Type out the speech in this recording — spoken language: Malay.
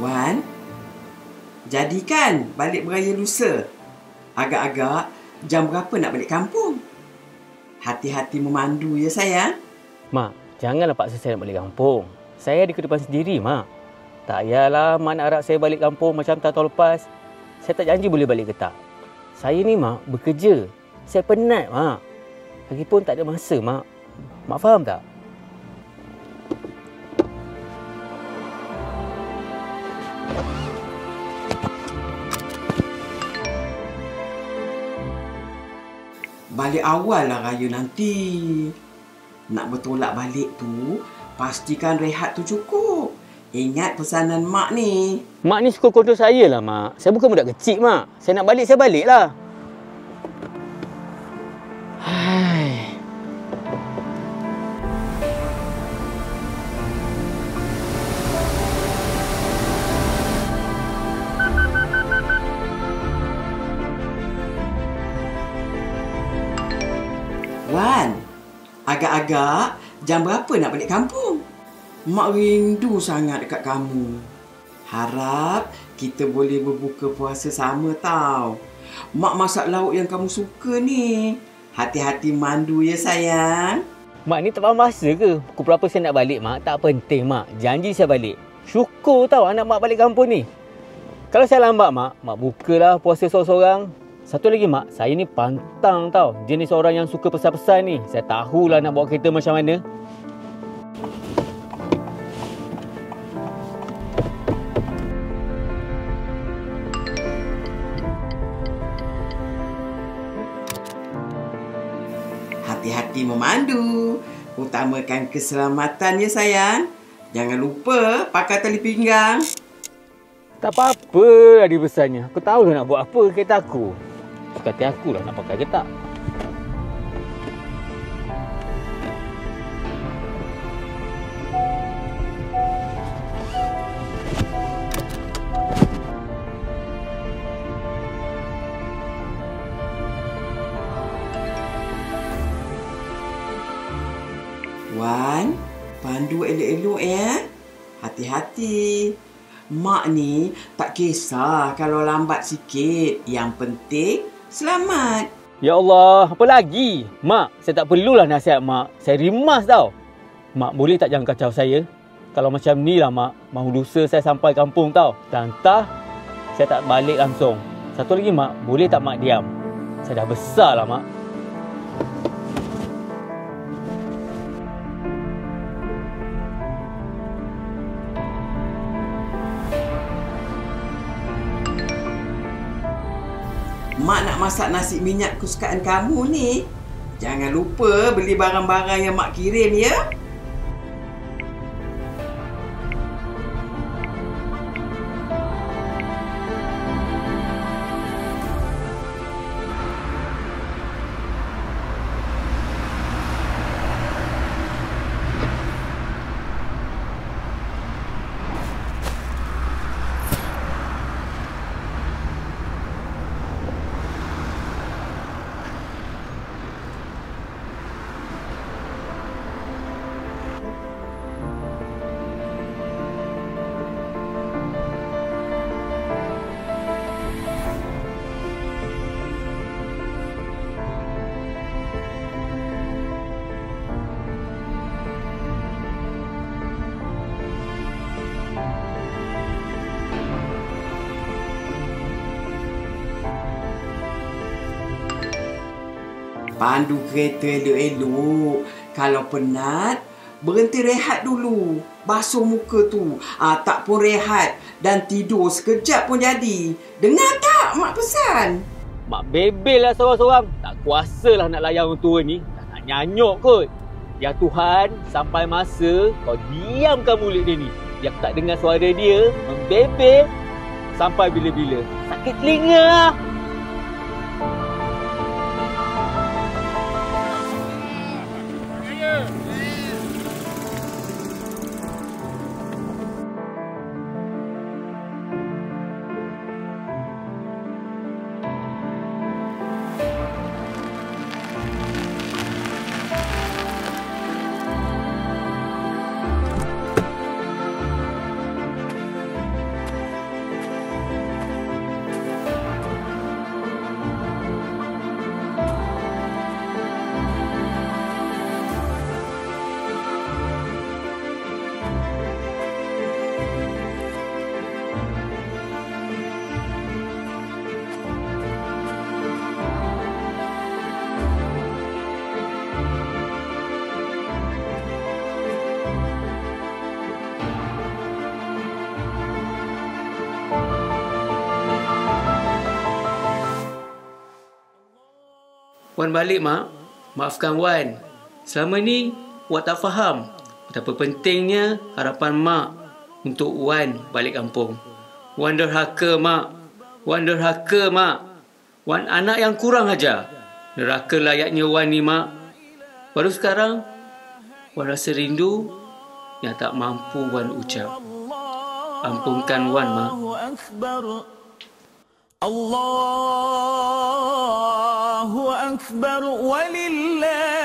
Wan, jadikan balik beraya lusa. Agak-agak jam berapa nak balik kampung? Hati-hati memandu ya sayang. Mak, janganlah paksa saya nak balik kampung. Saya ada kehidupan sendiri, Mak. Tak payahlah Mak nak harap saya balik kampung macam tahun lepas. Saya tak janji boleh balik ke tak. Saya ni, Mak, bekerja. Saya penat, Mak. Lagipun tak ada masa, Mak. Mak faham tak? Balik awal lah raya nanti. Nak bertolak balik tu, pastikan rehat tu cukup. Ingat pesanan Mak ni. Mak ni suka kontrol saya lah, Mak. Saya bukan budak kecil, Mak. Saya nak balik, saya balik lah. Hai. Wan, agak-agak jam berapa nak balik kampung? Mak rindu sangat dekat kamu. Harap kita boleh berbuka puasa sama tau. Mak masak lauk yang kamu suka ni. Hati-hati mandu ya sayang. Mak ni tak faham masa ke? Pukul berapa saya nak balik, Mak? Tak penting, Mak. Janji saya balik. Syukur tau anak Mak balik kampung ni. Kalau saya lambat, Mak bukalah puasa seorang-seorang. Satu lagi, Mak, saya ni pantang tau. Jenis orang yang suka pesan-pesan ni. Saya tahulah nak bawa kereta macam mana. Hati-hati memandu. Utamakan keselamatan ya sayang. Jangan lupa pakai tali pinggang. Tak apa-apa lah dia pesannya. Aku tahulah nak buat apa kereta aku. Suka hati aku lah nak pakai ke tak. Wan, pandu elok-elok ya. Hati-hati. Mak ni tak kisah kalau lambat sikit. Yang penting selamat. Ya Allah, apa lagi? Mak, saya tak perlulah nasihat Mak. Saya rimas tau. Mak, boleh tak jangan kacau saya? Kalau macam ni lah Mak, mahu lusa saya sampai kampung tau. Dan entah, saya tak balik langsung. Satu lagi Mak, boleh tak Mak diam? Saya dah besar lah Mak. Mak nak masak nasi minyak kesukaan kamu ni. Jangan lupa beli barang-barang yang Mak kirim ya. Pandu kereta elok-elok. Kalau penat, berhenti rehat dulu. Basuh muka tu. Tak pun rehat dan tidur sekejap pun jadi. Dengar tak Mak pesan? Mak bebel lah seorang-seorang. Tak kuasalah nak layan orang tua ni. Tak nak nyanyuk kot. Ya Tuhan, sampai masa kau diamkan mulut dia ni. Biar aku tak dengar suara dia membebel sampai bila-bila. Sakit telinga lah. Wan balik, Mak. Maafkan Wan. Selama ni, Wan tak faham betapa pentingnya harapan Mak untuk Wan balik kampung. Wan derhaka, Mak. Wan derhaka, Mak. Wan anak yang kurang ajar. Neraka layaknya Wan ni, Mak. Baru sekarang, Wan rasa rindu yang tak mampu Wan ucap. Ampunkan Wan, Mak. Allahu Akbar, walillahi